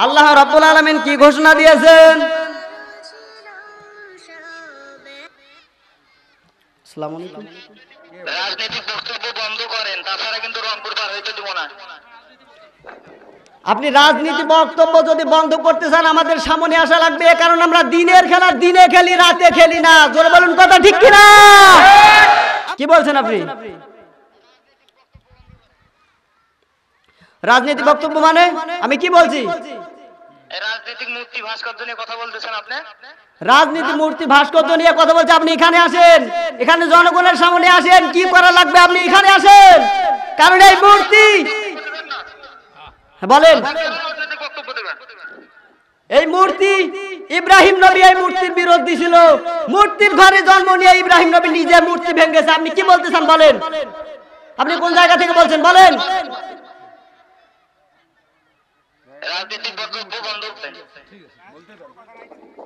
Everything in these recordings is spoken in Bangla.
আল্লাহ রাব্বুল আলামিন কি ঘোষণা দিয়েছেন? আসসালামু আলাইকুম। রাজনৈতিক বক্তব্য বন্ধ করেন, তাছাড়া কিন্তু রংপুর পার হইতে দিব না। আপনি রাজনীতি বক্তব্য যদি বন্ধ করতে চান আমাদের সামনে আসা লাগবে, কারণ আমরা দিনের খেলা দিনে খেলি, রাতে খেলি না। জোরে বলুন, কথা ঠিক কিনা? কি বলছেন আপনি? রাজনীতি বক্তব্য মানে আমি কি বলছি? রাজনৈতিক মূর্তি ভাস্কর্য নিয়ে কথা বলতেছেন আপনি? রাজনীতি মূর্তি ভাস্কর্য নিয়ে কথা বলছে। আপনি এখানে আসেন, এখানে জনগণের সামনে আসেন, কি করা লাগবে আপনি এখানে আসেন, কারণ এই মূর্তি বলেন, এই মূর্তি ইব্রাহিম নবী এই মূর্তির বিরোধী ছিল। মূর্তির ঘরে জন্ম নিয়ে ইব্রাহিম নবী নিজে মূর্তি ভেঙেছে। আপনি কি বলতেছেন বলেন? আপনি কোন জায়গা থেকে বলছেন বলেন? রাজনৈতিক বক্তব্য বন্ধ করেন।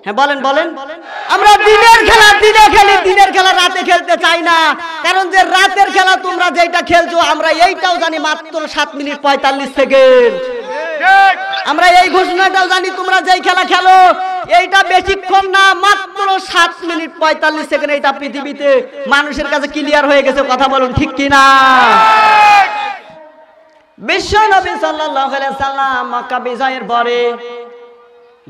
হ্যাঁ বলেন বলেন। আমরা দিনের খেলা দিনে খেলি, দিনের খেলা রাতে খেলতে চাই না, কারণ যে রাতের খেলা তোমরা যেটা খেলছো আমরা এইটাও জানি, মাত্র 7 মিনিট 45 সেকেন্ড। আমরা এই ঘোষণাটাও জানি, তোমরা যেই খেলা খেলো এইটা বেশিক্ষণ না, মাত্র 7 মিনিট 45 সেকেন্ড। এইটা পৃথিবীতে মানুষের কাছে ক্লিয়ার হয়ে গেছে। কথা বলুন ঠিক কিনা? বিশ্ব নবী সাল্লাল্লাহু আলাইহি সাল্লাম মক্কা বিজয়ের পরে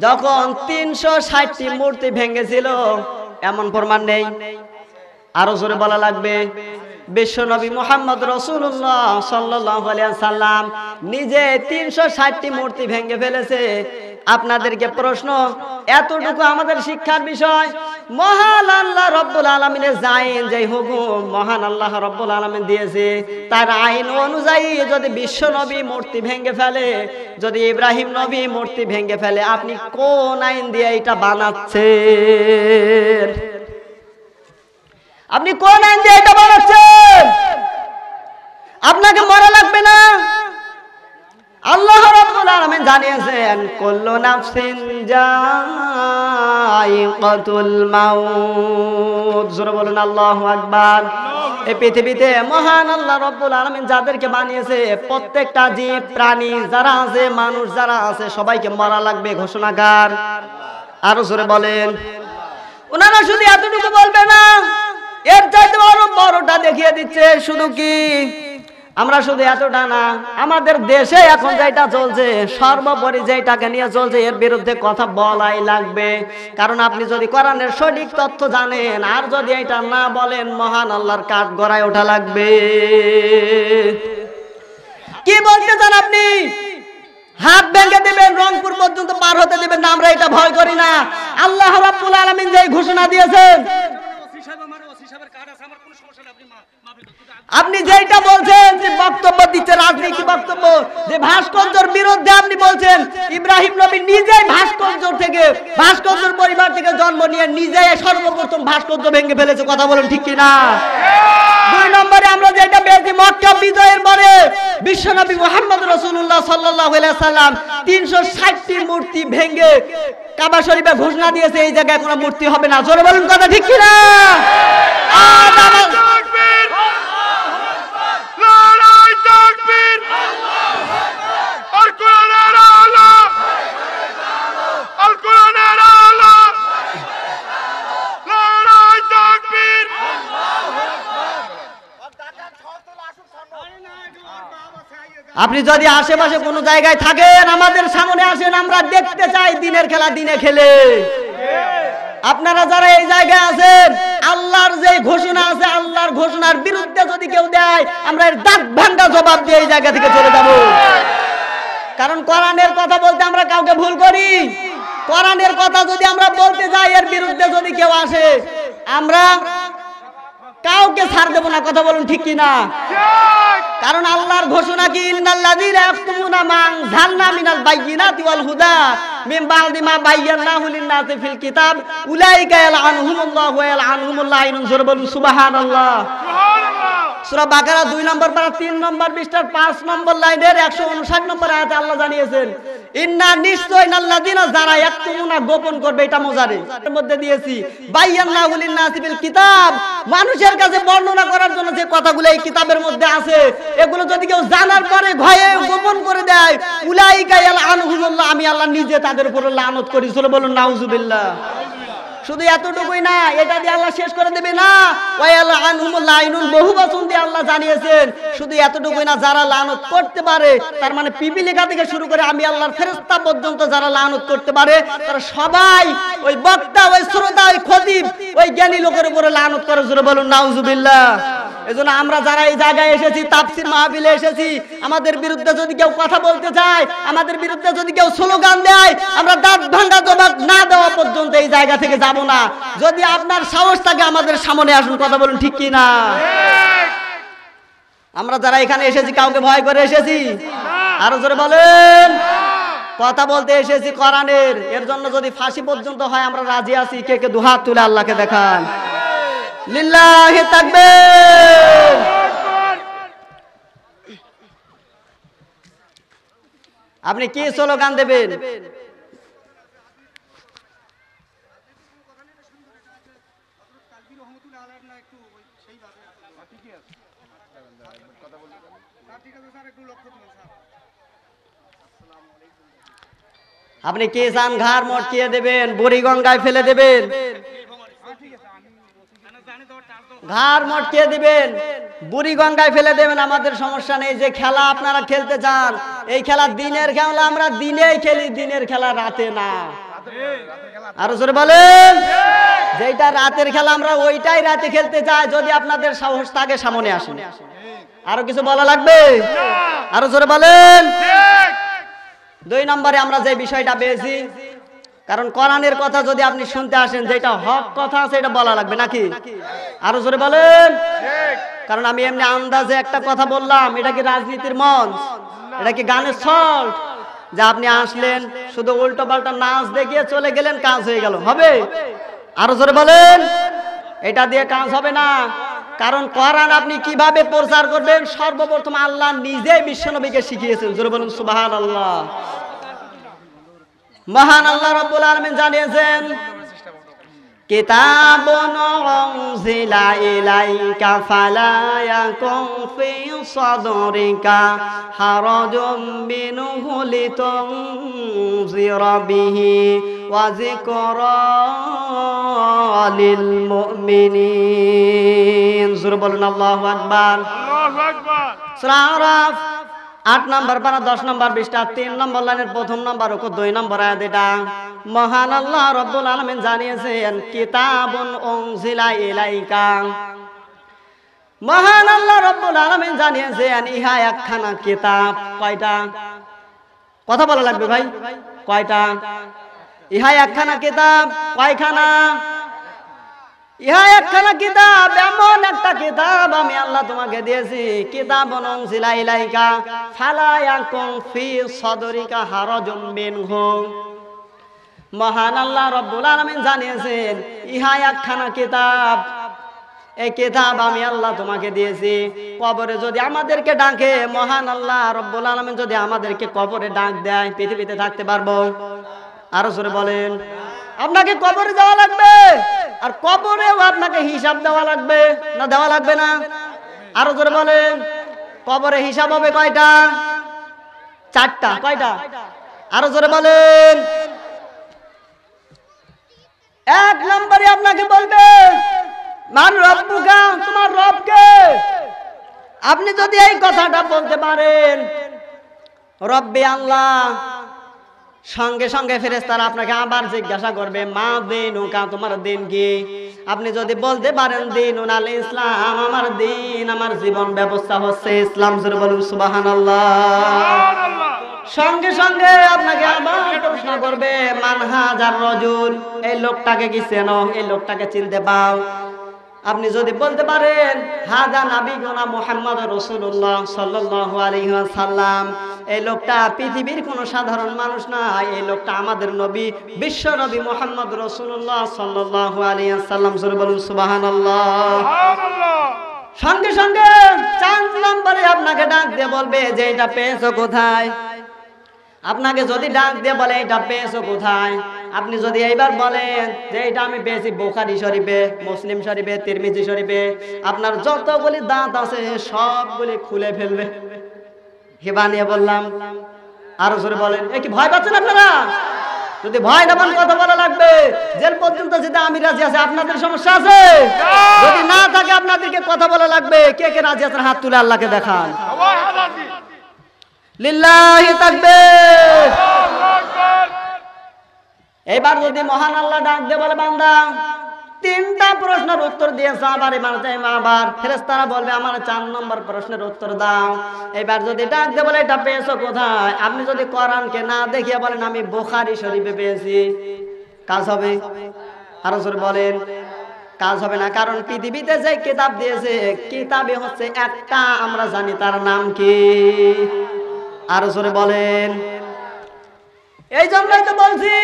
যখন 360টি মূর্তি ভেঙেছিল, এমন প্রমাণ নেই, আরো জোরে বলা লাগবে। বিশ্ব নবী মুহাম্মদ রাসূলুল্লাহ সাল্লাল্লাহু আলাইহি সাল্লাম নিজে 360টি মূর্তি ভেঙে ফেলেছে। আপনাদেরকে প্রশ্ন, এতটুকু আমাদের শিক্ষার বিষয়, মহান আল্লাহ রব্বুল আলামিনের আইন, যে হুকুম মহান আল্লাহ রব্বুল আলামিন দিয়েছে, তার আইন অনুযায়ী যদি বিশ্ব নবী মূর্তি ভেঙে ফেলে, যদি ইব্রাহিম নবী মূর্তি ভেঙে ফেলে, আপনি কোন আইন দিয়ে এটা বানাচ্ছেন? আপনি কোন আইন দিয়ে এটা বানাচ্ছেন? আপনাকে মরা লাগবে না। আল্লাহ রাব্বুল আলামিন জানিয়েছেন, কুল্লু নাফসিন যায়িকাতুল মাউত। জোরে বলুন আল্লাহু আকবার। এই পৃথিবীতে মহান আল্লাহ রাব্বুল আলামিন যাদেরকে বানিয়েছে, প্রত্যেকটা জীব প্রাণী যারা আছে, মানুষ যারা আছে, সবাইকে মরা লাগবে ঘোষণাকার। আরো জোরে বলেন। ওনারা শুধু এতটুকু বলবে না, এর চাইতে আরো বড়টা দেখিয়ে দিচ্ছে। শুধু কি আমরা শুধু এতটা না, আমাদের দেশে এখন যেটা চলছে, সর্বোপরি যেটাকে নিয়ে চলছে, এর বিরুদ্ধে কথা বলাই লাগবে। কারণ আপনি যদি কোরআনের সঠিক তথ্য জানেন, আর যদি এটা না বলেন, মহান আল্লাহর কাঠ গড়ায় ওঠা লাগবে। কি বলতে চান আপনি? হাত ভেঙে দেবেন, রংপুর পর্যন্ত পার হতে দেবেন না, আমরা এটা ভয় করি না। আল্লাহ রাব্বুল আলামিন যে ঘোষণা দিয়েছেন, আপনি যেটা বলছেন যে বক্তব্য দিচ্ছে রাজনীতি বক্তব্য, যে ভাস্কর্যের বিরুদ্ধে আপনি বলছেন, ইব্রাহিম নবী নিজেই ভাস্কর্যের পরিবার থেকে জন্ম নিয়ে নিজেই সর্বপ্রথম ভাস্কর্য ভেঙে ফেলেছে। কথা বলুন ঠিক কিনা? 2 নম্বরে আমরা যেটা পেয়েছি, মক্কা বিজয়ের পরে বিশ্বনবী মুহাম্মদ রাসূলুল্লাহ সাল্লাল্লাহু আলাইহি সাল্লাম 360টি মূর্তি ভেঙে কাবা শরীফে ঘোষণা দিয়েছে, এই জায়গায় কোনো মূর্তি হবে না। জোরে বলুন, কথা ঠিক কিনা? আপনি যদি আশেপাশে কোনো জায়গায় থাকেন, আমাদের সামনে আসেন, আমরা দেখতে চাই দিনের খেলা দিনে খেলে। আপনারা যারা এই জায়গায় আছেন, আল্লাহর যে ঘোষণা আছে, আল্লাহর ঘোষণার বিরুদ্ধে যদি কেউ দেয়, আমরা এর দাঁত ভাঙা জবাব দিয়ে এই জায়গা থেকে চলে যাব। কারণ কোরআনের কথা বলতে আমরা কাউকে ভুল করি। কোরআনের কথা যদি আমরা বলতে যাই, এর বিরুদ্ধে যদি কেউ আসে, আমরা কাউকে ছাড় দেব না। কথা বলুন ঠিক কিনা? কারণ আল্লাহর ঘোষণা কি, ইন্নাল্লাযীনা ইয়াকতুমুনা মা আনজালনা মিনাল বায়্যিনাতি ওয়াল হুদা মিন বা'দি মা বায়্যানাহু লিন-নাসি ফিল কিতাব উলাইকা ইয়ালআনুহুমুল্লাহু ওয়া ইয়ালআনুহুমুল লাঈনুন। জোরে বলুন সুবহানাল্লাহ। সূরা বাকারা 2 নম্বর পারা 3 নম্বর পৃষ্ঠার 5 নম্বর লাইনের 159 নম্বর আয়াতে আল্লাহ জানিয়েছেন, ইন্না নিশ্চয় আল্লাযিনা যারা ইয়াকতুমুনা গোপন করবে, এটা মোজারে এর মধ্যে দিয়েছি বায়ান্নাহু লিন-নাসি বিল কিতাব, মানুষের কাছে বর্ণনা করার জন্য যে কথাগুলো এই কিতাবের মধ্যে আছে, এগুলো যদি কেউ জানার পরে ভয়ে গোপন করে দেয়, উলাইকা ইয়ালআনুহুমুল্লাহ, আমি আল্লাহ নিজে তাদের উপর লানত করি। চলো বলুন নাউজুবিল্লাহ। শুধু এতটুকুই না, এটা দিয়ে আল্লাহ শেষ করে দেবে না, ওয়ায়ালআনহুমুল লাইনুন, বহু বচন দিয়ে আল্লাহ জানিয়েছেন। শুধু এতটুকুই না, যারা লানত করতে পারে, তার মানে পিপিলিকা থেকে শুরু করে আমি আল্লাহর ফেরেশতা পর্যন্ত যারা লানত করতে পারে, তারা সবাই ওই বক্তা, ওই শ্রোতা, ওই খতিব, ওই জ্ঞানী লোকের উপরে লানত করে। জোরে বলুন নাউজুবিল্লাহ। এজন্য আমরা যারা এই জায়গায় এসেছি, তাফসীর মাহফিলে এসেছি, আমাদের বিরুদ্ধে যদি কেউ কথা বলতে চায়, আমাদের বিরুদ্ধে যদি কেউ স্লোগান দেয়, আমরা দাঁত ভাঙা জবাব না দেওয়া পর্যন্ত এই জায়গা থেকে যাব না। যদি আপনার সাহস থাকে আমাদের সামনে আসুন, কথা বলুন ঠিক কি না? আমরা যারা এখানে এসেছি কাউকে ভয় করে এসেছি? আরো জোরে বলেন। কথা বলতে এসেছি কোরআনের, এর জন্য যদি ফাঁসি পর্যন্ত হয় আমরা রাজি আছি। কে কে দুহাত তুলে আল্লাহকে দেখান। লিল্লাহি তাকবীর। আপনি কি স্লোগান দেবেন? আপনি কে চান? ঘাড় মটকিয়ে দেবেন, বুড়িগঙ্গায় ফেলে দেবেন, ঘাড় মটকিয়ে দিবেন, বুড়িগঙ্গায় ফেলে দেবেন, আমাদের সমস্যা নেই। যে খেলা আপনারা খেলতে চান, এই খেলা দিনের খেলা, আমরা দিনেই খেলি, দিনের খেলা রাতে না। আরো জোরে বলেন। যেটা রাতের খেলা আমরা ওইটাই রাতে খেলতে চাই। যদি আপনাদের সাহস থাকে সামনে আসুন। আরো কিছু বলা লাগবে? আরো জোরে বলেন। 2 নম্বরে আমরা যে বিষয়টা পেয়েছি, কারণ কোরআনের কথা যদি আপনি শুনতে আসেন, যেটা হক কথা আছে এটা বলা লাগবে নাকি? আরো জোরে বলেন। কারণ আমি এমনি আন্দাজে একটা কথা বললাম, এটা কি রাজনীতির মঞ্চ? এটা কি গানের সল্ট যে আপনি আসলেন শুধু উল্টো পাল্টা নাচ দেখিয়ে চলে গেলেন, কাজ হয়ে গেল? হবে? আরো জোরে বলেন। এটা দিয়ে কাজ হবে না। কারণ কোরআন আপনি কিভাবে প্রচার করবেন, সর্বপ্রথম আল্লাহ নিজে বিশ্বনবীকে শিখিয়েছেন। জোরে বলুন সুবহানাল্লাহ। মহান আল্লাহ রাব্বুল আলামিন জানিয়েছেন, কিতাবুন উনজিলা ইলাইকা ফালা ইয়াকুন ফি সাদরিকা হারাজুম মিনহু লিতুনজিরা বিহি ওয়া যিকরা লিল মুমিনিন। জোরে বলুন আল্লাহু আকবার। আল্লাহু আকবার। সূরা আরাফ 8 নম্বর পারা 10 নম্বর পৃষ্ঠা 3 নম্বর লাইনের 1 নম্বর ও 2 নম্বর আয়াত। এটা মহান আল্লাহ রাব্বুল আলামিন জানিয়েছেন, কিতাবুন উনজিলা ইলাইকা। মহান আল্লাহ রাব্বুল আলামিন জানিয়েছেন, ইহা একখানা কিতাব। কয়টা? কথা বলা লাগবে ভাই। কয়টা? ইহা একখানা কিতাব। কয়খানা? ইহা একখানা কিতাব, এমন একটা কিতাব আমি আল্লাহ তোমাকে দিয়েছি। কিতাবুন উনজিলা ইলাইকা ফালা ইয়াকুন ফি সাদরিকা হারাজুম মিনহু। মহান আল্লাহ রাব্বুল আলামিন জানিয়েছেন, ইহা একখানা কিতাব, এই কিতাব আমি আল্লাহ তোমাকে দিয়েছি। কবরে যদি আমাদেরকে ডাকে, মহান আল্লাহ রাব্বুল আলামিন যদি আমাদেরকে কবরে ডাক দেয়, পৃথিবীতে থাকতে পারবো? আরো জোরে বলেন। আপনাকে কবরে যাওয়া লাগবে, আর কবরেও আপনাকে হিসাব দেওয়া লাগবে না দেওয়া লাগবে না? আরো জোরে বলেন। কবরে হিসাব হবে কয়টা? 4টা। কয়টা? আরো জোরে বলেন। 1 নম্বরে আপনাকে বলবে, মান রব্বুকা, তোমার রব কে? আপনি যদি এই কথাটা বলতে পারেন, রব্বি আল্লাহ, সঙ্গে সঙ্গে ফেরেশতারা আপনাকে আবার জিজ্ঞাসা করবে, মা দিনুকা, তোমার দিন কি? আপনি যদি বলতে পারেন দিনুন আল ইসলাম, আমার দিন, আমার জীবন ব্যবস্থা হচ্ছে ইসলাম। জোরে বলুন সুবহানাল্লাহ। সঙ্গে সঙ্গে আপনাকে আবার প্রশ্ন করবে, মান হাজার রাজুল, এই লোকটাকে কি চেনো? এই লোকটাকে চিনতে পাও? আপনি যদি বলতে পারেন হাদা নাবিগুনা মুহাম্মদ রাসূলুল্লাহ সাল্লাল্লাহু আলাইহি ওয়াসাল্লাম, এই লোকটা পৃথিবীর কোনো সাধারণ মানুষ না, এই লোকটা আমাদের নবী, বিশ্ব নবী মুহাম্মদ রাসূলুল্লাহ সাল্লাল্লাহু আলাইহি ওয়াসাল্লাম। জোরে বলুন সুবহানাল্লাহ। সুবহানাল্লাহ। সঙ্গে সঙ্গে 4 নম্বরে আপনাকে ডাক দিয়ে বলবে যে এটা পেয়েছো কোথায়। আপনাকে যদি ডাক দিয়ে বলে এটা পেয়েছো কোথায়, আপনি যদি এইবার বলেন যে এটা আমি পেয়েছি বুখারী শরীফে, মুসলিম শরীফে, তিরমিজি শরীফে, আপনার যতগুলি দাঁত আছে সবগুলি খুলে ফেলবে। হেবা নিয়ে বললাম, আরো জোরে বলেন। কি ভয় পাচ্ছেন আপনারা? যদি ভয় না পান কথা বলা লাগবে। জেল পর্যন্ত যেতে আমি রাজি আছি। আপনাদের সমস্যা আছে? যদি না থাকে আপনাদেরকে কথা বলা লাগবে। কে কে রাজি আছেন হাত তুলে আল্লাহকে দেখান। লিল্লাহি তাকবীর। এবার যদি মহান আল্লাহ ডাক দিয়ে বলে বান্দা 3টা প্রশ্নের উত্তর দিয়েছে, আবার ফেরেশতারা বলবে আমার 4 নম্বর প্রশ্নের উত্তর দাও। এবার যদি ডাক দিয়ে বলে এটা পেয়েছো কোথায়, আপনি যদি কোরআনকে না দেখিয়ে বলেন আমি বুখারী শরীফে পেয়েছি, কাজ হবে? আরো জোরে বলেন, কাজ হবে না। কারণ পৃথিবীতে যে কিতাব দিয়েছে কিতাবে হচ্ছে একটা, আমরা জানি তার নাম কি। আরো জোরে বলেন। এই জন্যই তো বলছি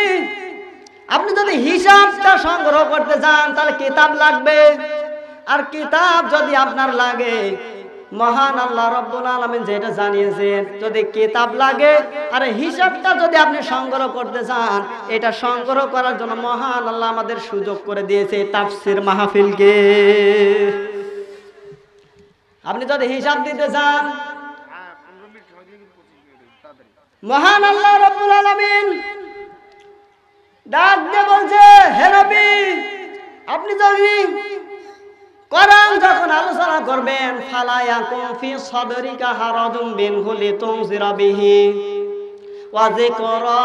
আপনি যদি হিসাবটা সংগ্রহ করতে চান তাহলে কিতাব লাগবে। আর কিতাব যদি আপনার লাগে, মহান আল্লাহ রাব্বুল আলামিন যেটা জানিয়েছেন, যদি কিতাব লাগে আর হিসাবটা যদি আপনি সংগ্রহ করতে চান, এটা সংগ্রহ করার জন্য মহান আল্লাহ আমাদের সুযোগ করে দিয়েছে তাফসীর মাহফিলকে। আপনি যদি হিসাব দিতে চান, মহান আল্লাহ রাব্বুল আলামিন ডাক দিয়ে বলছে হে নবী, আপনি যদি কোরআন যখন আলোচনা করবেন, ফালা ইয়াকুম ফি সাদরিকা হারাজুম মিনহু লিতুনজিরা বিহি ওয়া যিকরা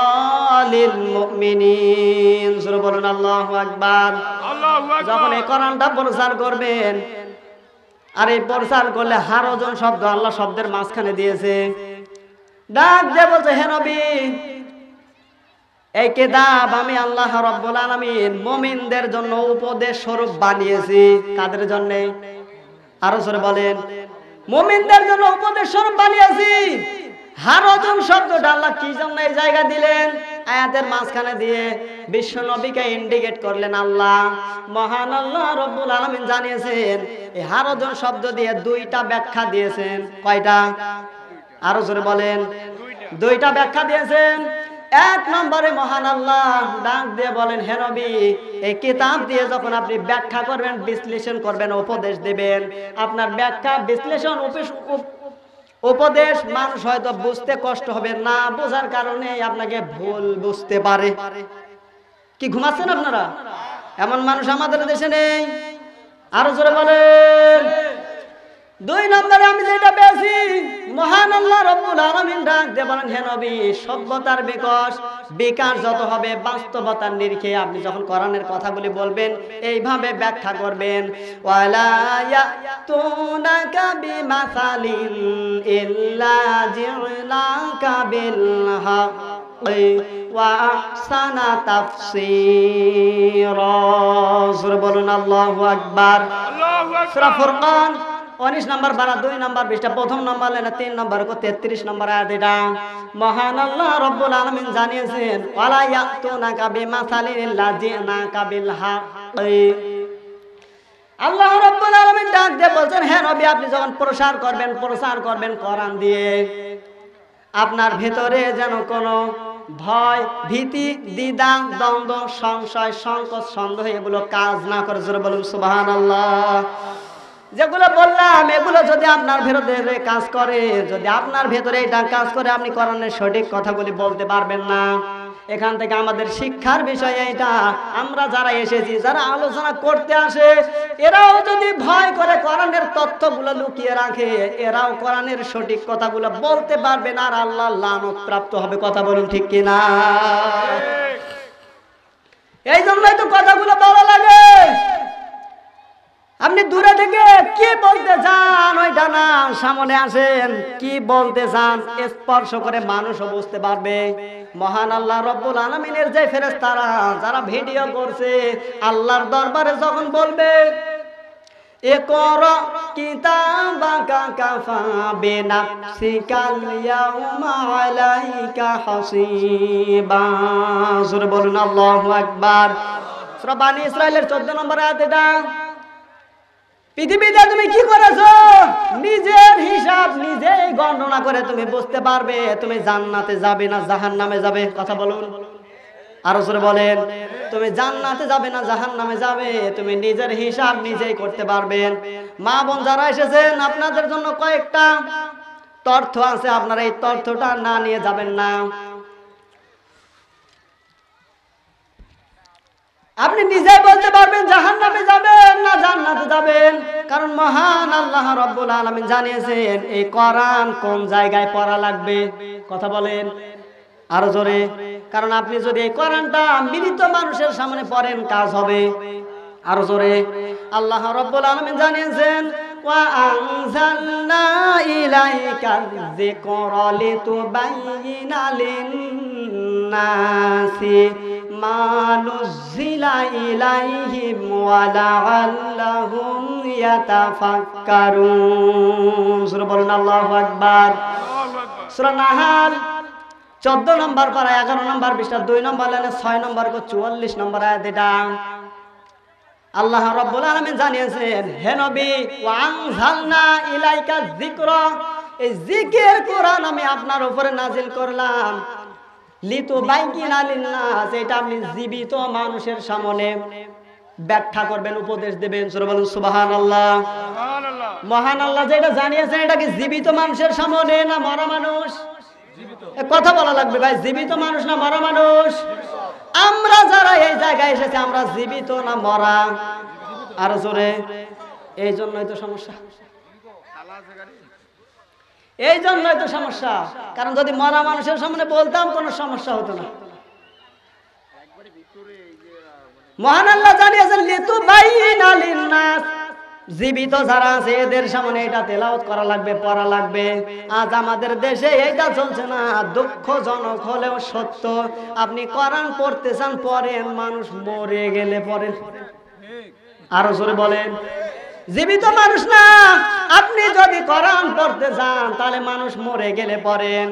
লিল মুমিনিন। জোরে বলুন আল্লাহু আকবার। আল্লাহু আকবার। যখন এই কোরআনটা প্রচার করবেন, আর এই প্রচার করলে হারাজন শব্দ আল্লাহ শব্দের মাঝখানে দিয়েছে, ডাক দিয়ে বলছে হে নবী, এই কিতাব আমি আল্লাহ রাব্বুল আলামিন মুমিনদের জন্য উপদেশ স্বরূপ বানিয়েছি। কাদের জন্য? আরো জোরে বলেন। মুমিনদের জন্য উপদেশ স্বরূপ বানিয়েছি। হারাজন শব্দটা আল্লাহ কি জন্য এই জায়গা দিলেন? আয়াতের মাঝখানে দিয়ে বিশ্ব নবীকে ইন্ডিকেট করলেন আল্লাহ। মহান আল্লাহ রাব্বুল আলামিন জানিয়েছেন, এই হারাজন শব্দ দিয়ে 2টা ব্যাখ্যা দিয়েছেন। কয়টা? আরো জোরে বলেন। 2টা ব্যাখ্যা দিয়েছেন। 1 নম্বরে মহান আল্লাহ ডাক দিয়ে বলেন হে নবী, এই কিতাব দিয়ে যখন আপনি ব্যাখ্যা করবেন, বিশ্লেষণ করবেন, উপদেশ দেবেন, আপনার ব্যাখ্যা বিশ্লেষণ উপদেশ মানুষ হয়তো বুঝতে কষ্ট হবে, না বোঝার কারণে আপনাকে ভুল বুঝতে পারে। কি ঘুমাচ্ছেন আপনারা? এমন মানুষ আমাদের দেশে নেই? আরো জোরে বলেন। 2 নম্বরে আমি যেটা পেয়েছি, মহান আল্লাহ রাব্বুল আলামিন ডাক দিয়ে বলেন হে নবী, সভ্যতার বিকাশ যত হবে বাস্তবতার নিরিখে আপনি যখন কোরআনের কথাগুলি বলবেন, এইভাবে ব্যাখ্যা করবেন, ওয়ালা ইয়াতুনাকা বিমাসালিন ইল্লা জি'নাকা বিল হাক্কি ওয়া আহসানা তাফসীরা। সূরা বলুন আল্লাহু আকবার। আল্লাহু আকবার। সূরা ফুরকান 19 নম্বর বারা 2 নম্বর পৃষ্ঠা 1ম নম্বর লাইনে 3 নম্বর 33 নম্বর আয়াত। এটা মহান আল্লাহ রাব্বুল আলামিন জানিয়েছেন, ওয়ালা ইয়াতুনাকা বিমাসালিন ইল্লা জি'নাকা বিল হাক্কি। আল্লাহ রাব্বুল আলামিন ডাক দিয়ে বলছেন হে নবী, আপনি যখন প্রচার করবেন কোরআন দিয়ে, আপনার ভেতরে যেন কোনো ভয়, ভীতি, দ্বিধা, দ্বন্দ্ব, সংশয়, সংকোচ, সন্দেহ এগুলো কাজ না করে। জোরে বলুন সুবহানাল্লাহ। যেগুলো বললাম এগুলো যদি আপনার ভেতরে কাজ করে, যদি আপনার ভেতরে এটা কাজ করে, আপনি কোরআনের সঠিক কথাগুলি বলতে পারবেন না। এখান থেকে আমাদের শিক্ষার বিষয় এটা, আমরা যারা এসেছি, যারা আলোচনা করতে আসে, এরাও যদি ভয় করে কোরআনের তথ্যগুলো লুকিয়ে রাখে, এরাও কোরআনের সঠিক কথাগুলো বলতে পারবে না, আর আল্লাহর লানত প্রাপ্ত হবে। কথা বলুন ঠিক কিনা? এই জন্যই তো কথাগুলো বলা লাগে। আপনি দূরে থেকে কি বলতে চান ওইটা না, সামনে আসেন, কি বলতে চান স্পর্শ করে মানুষও বুঝতে পারবে। মহান আল্লাহ রাব্বুল আলামিনের যে ফেরেশতারা যারা ভিডিও করছে, আল্লাহর দরবারে যখন বলবে ইকরা কিতাবাকা কাফা বিনাফসিকাল ইয়াউমা আলাইকা হাসিবা। সূরা বলুন আল্লাহু আকবার। সূরা বানী ইসরাঈলের 14 নম্বর আয়াত। এটা পৃথিবীতে তুমি কি করেছো নিজের হিসাব নিজেই গণনা করে তুমি বুঝতে পারবে তুমি জান্নাতে যাবে না জাহান্নামে যাবে। কথা বলুন, আরো জোরে বলেন। তুমি জান্নাতে যাবে না জাহান্নামে যাবে তুমি নিজের হিসাব নিজেই করতে পারবেন। মা বোন যারা এসেছেন আপনাদের জন্য কয়েকটা তথ্য আছে, আপনারা এই তথ্যটা না নিয়ে যাবেন না। আপনি নিজেই বলতে পারবেন জাহান্নামে যাবেন না জান্নাতে যাবেন, কারণ মহান আল্লাহ রাব্বুল আলামিন জানিয়েছেন এই কোরআন কোন জায়গায় পড়া লাগবে। কথা বলেন আরো জোরে। কারণ আপনি যদি এই কোরআনটা মৃত মানুষের সামনে পড়েন কাজ হবে। আরো জোরে। আল্লাহ রাব্বুল আলামিন জানিয়েছেন ওয়া আনজালনা ইলাইকা যিকরা লিতুবাইয়িনা লিন-নাসি মা নুযিলা ইলাইহিম ওয়া লাআল্লাহুম ইয়াতাফাক্কারুন। সূরা বলেন আল্লাহু আকবার। সূরা নাহাল 14 নম্বর পারা 11 নম্বর পৃষ্ঠা 2 নম্বর লাইনে 6 নম্বর কো 44 নম্বর আয়াত। এটা আল্লাহ রাব্বুল আলামিন জানিয়েছেন হে নবী ওয়া আনজালনা ইলাইকা যিকরা, এই জিকির কোরআন আমি আপনার উপরে নাজিল করলাম লিতুবাইয়িনা লিন-নাস, এটা আপনি জীবিত মানুষের সামনে ব্যাখ্যা করবেন উপদেশ দেবেন। সূরা বলেন সুবহানাল্লাহ। সুবহানাল্লাহ। মহান আল্লাহ যেটা জানিয়েছেন এটা কি জীবিত মানুষের সামনে না মরা মানুষ? কথা বলা লাগবে ভাই, জীবিত মানুষ না মরা মানুষ? আমরা যারা এই জায়গায় এসেছি আমরা জীবিত না মরা? আর জোরে। এই জন্যই তো সমস্যা, এই জন্যই তো সমস্যা। কারণ যদি মরা মানুষের সামনে বলতাম কোনো সমস্যা হতো না। মহান আল্লাহ জানিয়েছেন লিতুবাইয়িনা লিন-নাস, জীবিত যারা আছে এদের সামনে এটা তেলাওয়াত করা লাগবে, পড়া লাগবে। আজ আমাদের দেশে এটা চলছে না, দুঃখজনক হলেও সত্য। আপনি কোরআন পড়তে চান পড়েন, মানুষ মরে গেলে পড়েন। আরো জোরে বলেন। জীবিত মানুষ না, আপনি যদি কোরআন পড়তে চান তাহলে মানুষ মরে গেলে পড়েন।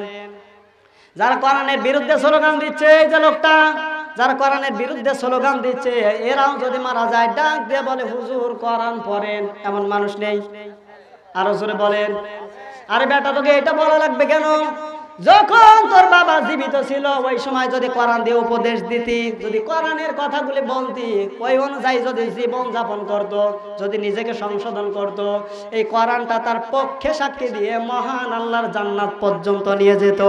যারা কোরআনের বিরুদ্ধে স্লোগান দিচ্ছে, এই যে লোকটা যারা কোরআনের বিরুদ্ধে স্লোগান দিচ্ছে এরাও যদি মারা যায় ডাক দিয়ে বলে হুজুর কোরআন পড়েন, এমন মানুষ নেই? আরো জোরে বলেন। আরে বেটা তোকে এটা বলা লাগবে কেন? যখন তোর বাবা জীবিত ছিল ওই সময় যদি কোরআন দিয়ে উপদেশ দিতি, যদি কোরআনের কথাগুলি বলতি, ওই অনুযায়ী যদি জীবন যাপন করত, যদি নিজেকে সংশোধন করত, এই কোরআনটা তার পক্ষে সাক্ষী দিয়ে মহান আল্লাহর জান্নাত পর্যন্ত নিয়ে যেত।